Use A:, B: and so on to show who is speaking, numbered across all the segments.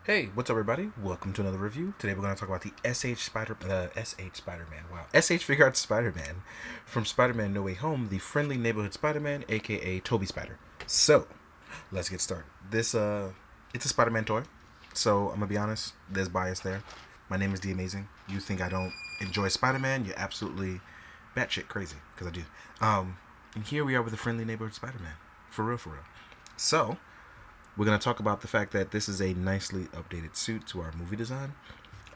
A: Hey, what's up, everybody? Welcome to another review. Today we're going to talk about the SH Spider-Man. Wow, SH Figuarts Spider-Man from Spider-Man No Way Home, the friendly neighborhood Spider-Man, aka Toby Spider. So, let's get started. It's a Spider-Man toy. So I'm gonna be honest, there's bias there. My name is D Amazing. You think I don't enjoy Spider-Man? You're absolutely batshit crazy because I do. And here we are with the friendly neighborhood Spider-Man, for real, for real. So we're going to talk about the fact that this is a nicely updated suit to our movie design.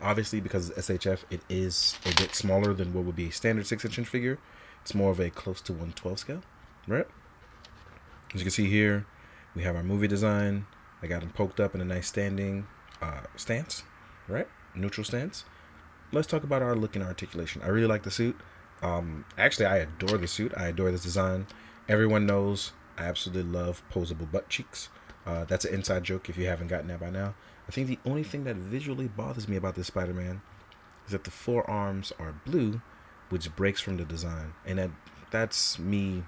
A: Obviously, because it's SHF, it is a bit smaller than what would be a standard 6-inch figure. It's more of a close to 112 scale, right? As you can see here, we have our movie design. I got him poked up in a nice standing stance, right? Neutral stance. Let's talk about our look and articulation. I really like the suit. Actually, I adore the suit. I adore this design. Everyone knows I absolutely love posable butt cheeks. That's an inside joke if you haven't gotten that by now. I think the only thing that visually bothers me about this Spider-Man is that the forearms are blue, which breaks from the design, and that's me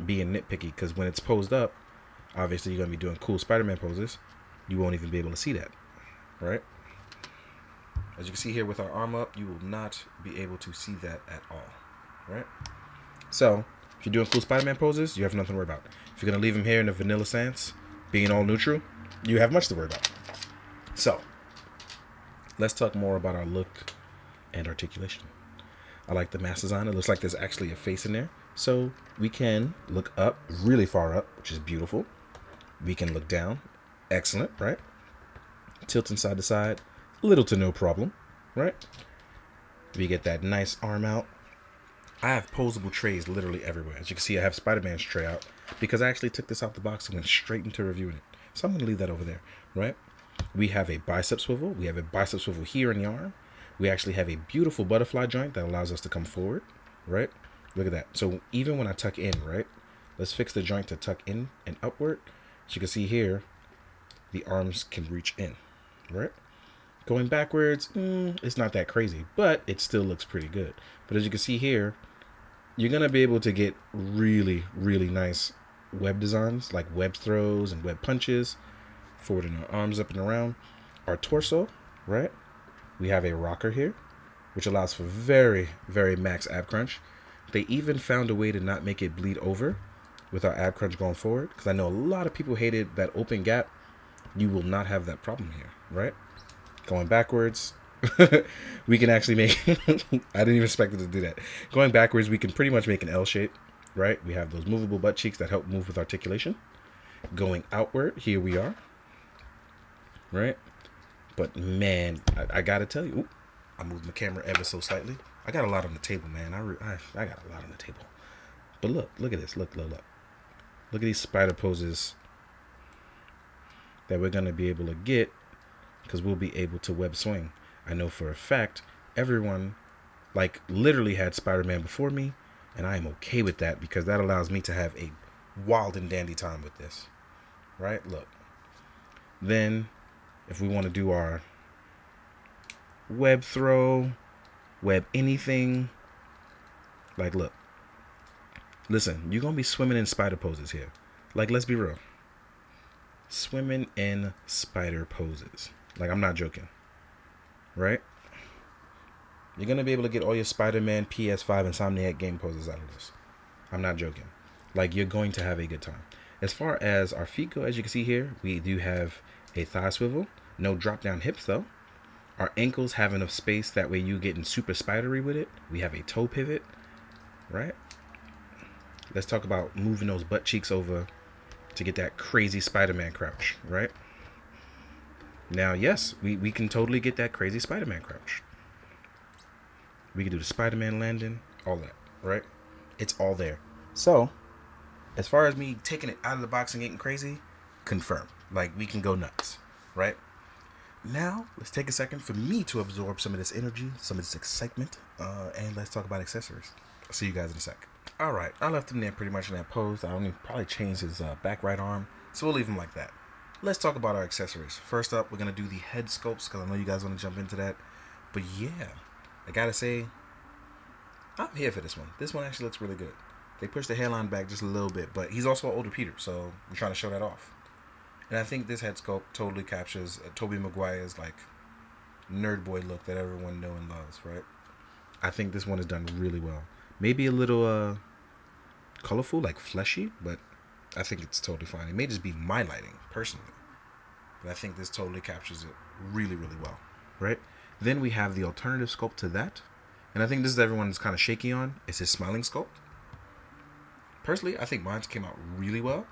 A: being nitpicky because when it's posed up, obviously you're gonna be doing cool Spider-Man poses. You won't even be able to see that, right? As you can see here with our arm up, you will not be able to see that at all, right? So, if you're doing cool Spider-Man poses, you have nothing to worry about. If you're gonna leave him here in a vanilla stance, being all neutral, you have much to worry about. So, let's talk more about our look and articulation. I like the mask design. It looks like there's actually a face in there. So we can look up, really far up, which is beautiful. We can look down, excellent, right? Tilting side to side, little to no problem, right? We get that nice arm out. I have posable trays literally everywhere. As you can see, I have Spider-Man's tray out because I actually took this out the box and went straight into reviewing it. So I'm going to leave that over there, right? We have a bicep swivel. We have a bicep swivel here in the arm. We actually have a beautiful butterfly joint that allows us to come forward, right? Look at that. So even when I tuck in, right? Let's fix the joint to tuck in and upward. As you can see here, the arms can reach in, right? Going backwards, it's not that crazy, but it still looks pretty good. But as you can see here, you're going to be able to get really, really nice web designs, like web throws and web punches, forwarding our arms up and around. Our torso, right? We have a rocker here, which allows for very, very max ab crunch. They even found a way to not make it bleed over with our ab crunch going forward, because I know a lot of people hated that open gap. You will not have that problem here, right? Going backwards, we can actually make I didn't even expect it to do that. Going backwards, we can pretty much make an L shape, right? We have those movable butt cheeks that help move with articulation. Going outward, here we are, right? But man, I gotta tell you, I moved my camera ever so slightly. I got a lot on the table, man. I got a lot on the table. But look at this. Look at these spider poses that we're gonna be able to get because we'll be able to web swing. I know for a fact everyone like literally had Spider-Man before me, and I am okay with that because that allows me to have a wild and dandy time with this. Right? Look. Then if we want to do our web throw, web anything, like look. Listen, you're gonna be swimming in spider poses here. Like, let's be real. Swimming in spider poses. Like, I'm not joking. Right? You're gonna be able to get all your Spider-Man PS5 Insomniac game poses out of this. I'm not joking. Like, you're going to have a good time. As far as our feet go, as you can see here, we do have a thigh swivel. No drop down hips though. Our ankles have enough space that way you getting super spidery with it. We have a toe pivot, right? Let's talk about moving those butt cheeks over to get that crazy Spider-Man crouch, right? Now, yes, we can totally get that crazy Spider-Man crouch. We can do the Spider-Man landing, all that, right? It's all there. So, as far as me taking it out of the box and getting crazy, confirm. Like, we can go nuts, right? Now, let's take a second for me to absorb some of this energy, some of this excitement, and let's talk about accessories. I'll see you guys in a sec. All right, I left him there pretty much in that pose. I only probably changed his back right arm, so we'll leave him like that. Let's talk about our accessories. First up, we're going to do the head sculpts, because I know you guys want to jump into that. But yeah, I gotta say, I'm here for this one. This one actually looks really good. They pushed the hairline back just a little bit, but he's also an older Peter, so I'm trying to show that off. And I think this head sculpt totally captures Tobey Maguire's like nerd boy look that everyone knows and loves, right? I think this one is done really well. Maybe a little colorful, like fleshy, but I think it's totally fine. It may just be my lighting, personally. But I think this totally captures it really, really well, right? Then we have the alternative sculpt to that. And I think this is everyone's kind of shaky on. It's his smiling sculpt. Personally, I think mine came out really well.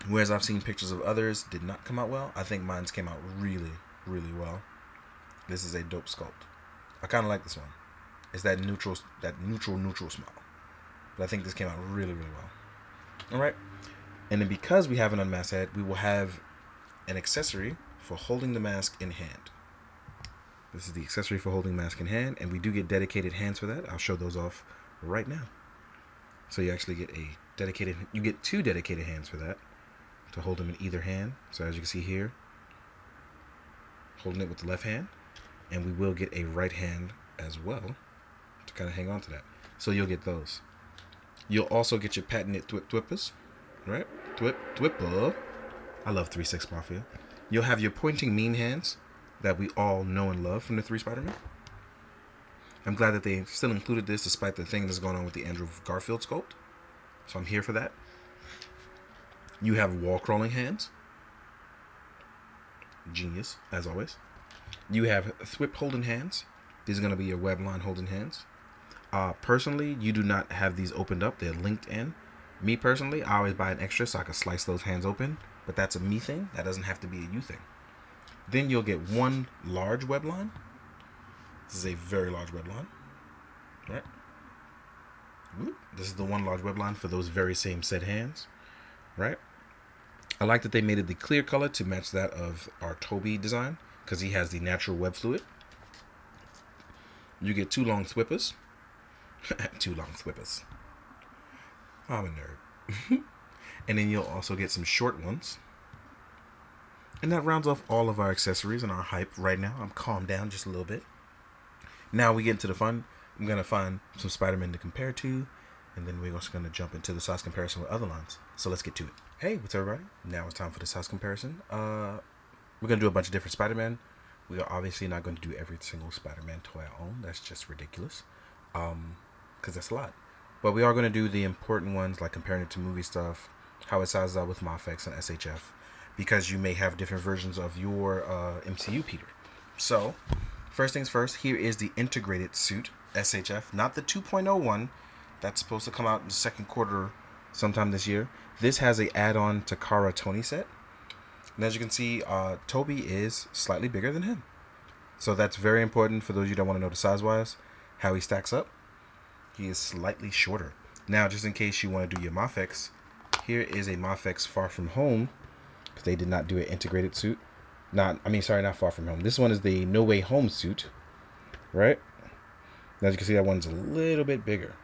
A: Whereas I've seen pictures of others did not come out well. I think mine came out really, really well. This is a dope sculpt. I kind of like this one. It's that neutral smile. But I think this came out really, really well. All right. And then because we have an unmasked head, we will have an accessory for holding the mask in hand. This is the accessory for holding mask in hand, and we do get dedicated hands for that. I'll show those off right now. So you actually get you get 2 dedicated hands for that, to hold them in either hand. So as you can see here, holding it with the left hand, and we will get a right hand as well to kind of hang on to that. So you'll get those. You'll also get your patented thwippers, right? Thwipper. I love 3-6 Mafia. You'll have your pointing mean hands that we all know and love from the 3 Spider-Man. I'm glad that they still included this despite the thing that's going on with the Andrew Garfield sculpt. So I'm here for that. You have wall crawling hands. Genius, as always. You have thwip holding hands. These are going to be your web line holding hands. Personally, you do not have these opened up. They're linked in. Me personally, I always buy an extra so I can slice those hands open. But that's a me thing. That doesn't have to be a you thing. Then you'll get 1 large web line. This is a very large web line. Right? This is the 1 large web line for those very same set hands. Right? I like that they made it the clear color to match that of our Tobey design, because he has the natural web fluid. You get 2 long thwippers. 2 long thwippers. I'm a nerd. And then you'll also get some short ones. And that rounds off all of our accessories and our hype right now. I'm calmed down just a little bit. Now we get into the fun. I'm going to find some Spider-Man to compare to, and then we're also going to jump into the size comparison with other lines. So let's get to it. Hey, what's up, everybody? Now it's time for the size comparison. We're going to do a bunch of different Spider-Man. We are obviously not going to do every single Spider-Man toy I own. That's just ridiculous. Because that's a lot. But we are going to do the important ones, like comparing it to movie stuff, how it sizes out with MOFX and SHF, because you may have different versions of your MCU Peter. So, first things first, here is the integrated suit, SHF, not the 2.0 one. That's supposed to come out in the second quarter sometime this year. This has a add-on Takara Tony set. And as you can see, Tobey is slightly bigger than him. So that's very important for those of you that want to know the size-wise, how he stacks up. He is slightly shorter. Now, just in case you want to do your MOFX, here is a MOFX Far From Home, because they did not do an integrated suit. Not Far From Home. This one is the No Way Home suit, right? As you can see, that one's a little bit bigger.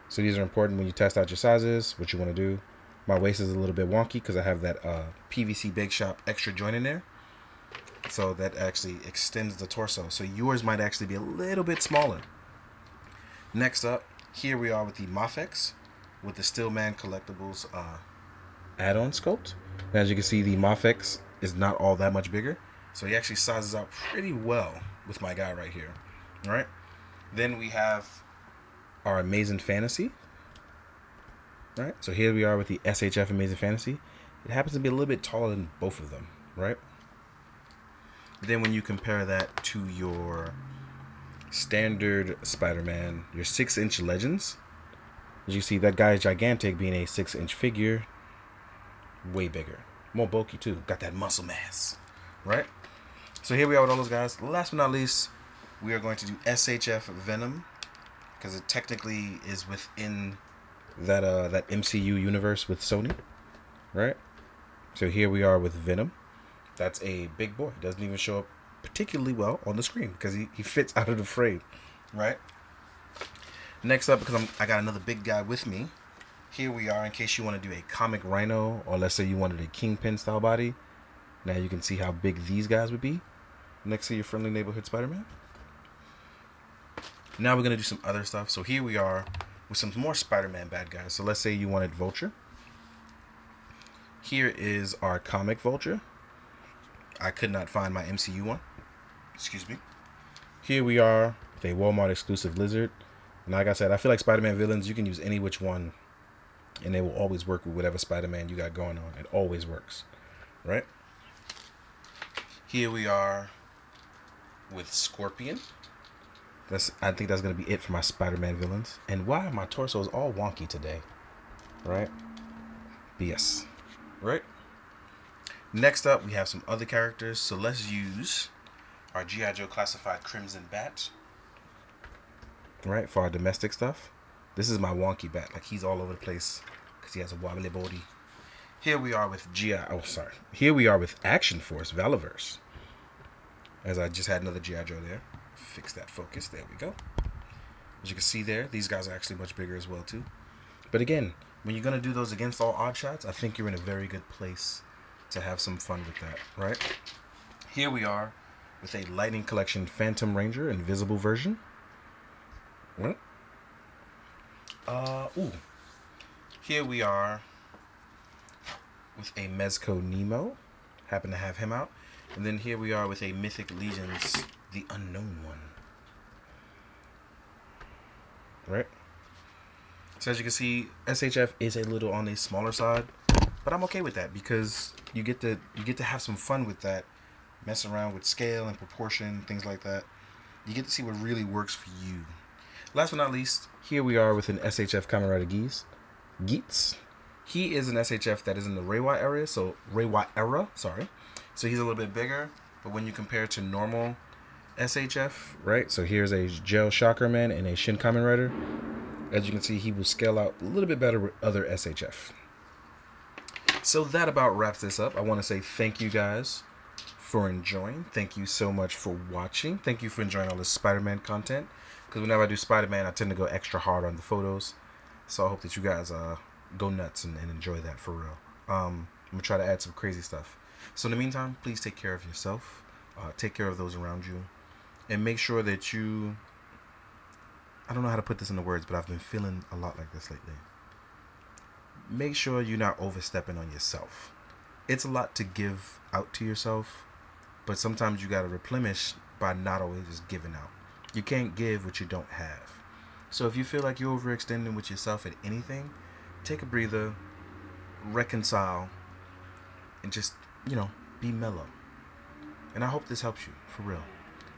A: So these are important when you test out your sizes, what you want to do. My waist is a little bit wonky because I have that PVC Bake Shop extra joint in there. So that actually extends the torso. So yours might actually be a little bit smaller. Next up, here we are with the MOFX with the Stillman Collectibles add-on sculpt. And as you can see, the MOFX is not all that much bigger. So he actually sizes out pretty well with my guy right here. All right. Then we have our Amazing Fantasy. All right. So here we are with the SHF Amazing Fantasy. It happens to be a little bit taller than both of them, right? Then when you compare that to your standard Spider-Man, your 6-inch Legends, as you see, that guy is gigantic, being a 6-inch figure. Way bigger. More bulky, too. Got that muscle mass, right? So here we are with all those guys. Last but not least, we are going to do SHF Venom, because it technically is within that MCU universe with Sony, right? So here we are with Venom. That's a big boy. Doesn't even show up particularly well on the screen because he fits out of the frame, right? Next up, because I got another big guy with me, here we are in case you want to do a comic Rhino, or let's say you wanted a Kingpin style body. Now you can see how big these guys would be next to your friendly neighborhood Spider-Man. Now we're going to do some other stuff. So here we are with some more Spider-Man bad guys. So let's say you wanted Vulture. Here is our comic Vulture. I could not find my MCU one. Excuse me. Here we are with a Walmart exclusive Lizard. And like I said, I feel like Spider-Man villains, you can use any which one, and they will always work with whatever Spider-Man you got going on. It always works, right? Here we are with Scorpion. I think that's gonna be it for my Spider-Man villains. And why my torso is all wonky today, right? BS, right? Next up, we have some other characters. So let's use our G.I. Joe classified Crimson Bat, right, for our domestic stuff. This is my wonky bat. Like, he's all over the place because he has a wobbly body. Here we are with Here we are with Action Force Valiverse. As I just had another G.I. Joe there. Fix that focus. There we go. As you can see there, these guys are actually much bigger as well too. But again, when you're going to do those against all odd shots, I think you're in a very good place to have some fun with that, right? Here we are with a Lightning Collection Phantom Ranger Invisible version. Right? Here we are with a Mezco Nemo. Happen to have him out. And then here we are with a Mythic Legions, the Unknown One. Right? So as you can see, SHF is a little on the smaller side, but I'm okay with that because you get to have some fun with that, mess around with scale and proportion, things like that. You get to see what really works for you. Last but not least, here we are with an SHF Kamen Rider Geets. He is an SHF that is in the Reiwa area, so So he's a little bit bigger, but when you compare to normal SHF, right? So here's a Gel Shocker Man and a Shin Kamen Rider. As you can see, he will scale out a little bit better with other SHF. So that about wraps this up. I want to say thank you guys for enjoying. Thank you so much for watching. Thank you for enjoying all this Spider-Man content. Because whenever I do Spider-Man, I tend to go extra hard on the photos. So I hope that you guys go nuts and enjoy that for real. I'm going to try to add some crazy stuff. So in the meantime, please take care of yourself. Take care of those around you. And make sure that you... I don't know how to put this into words, but I've been feeling a lot like this lately. Make sure you're not overstepping on yourself. It's a lot to give out to yourself, but sometimes you got to replenish by not always just giving out. You can't give what you don't have. So if you feel like you're overextending with yourself at anything, take a breather, reconcile, and just, be mellow. And I hope this helps you, for real.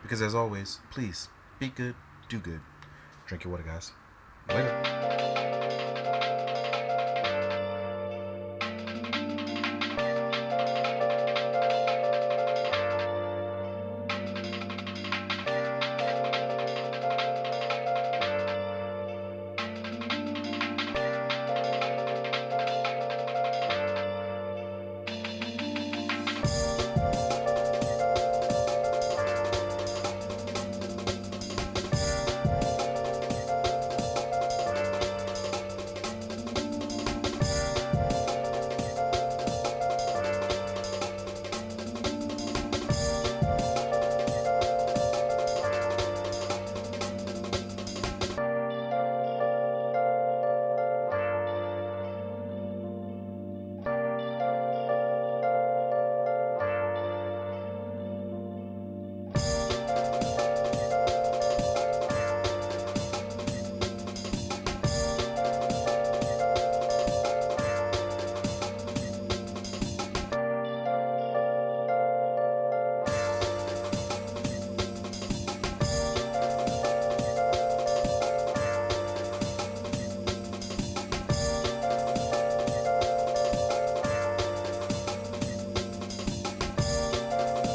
A: Because as always, please, be good, do good. Drink your water, guys. Later.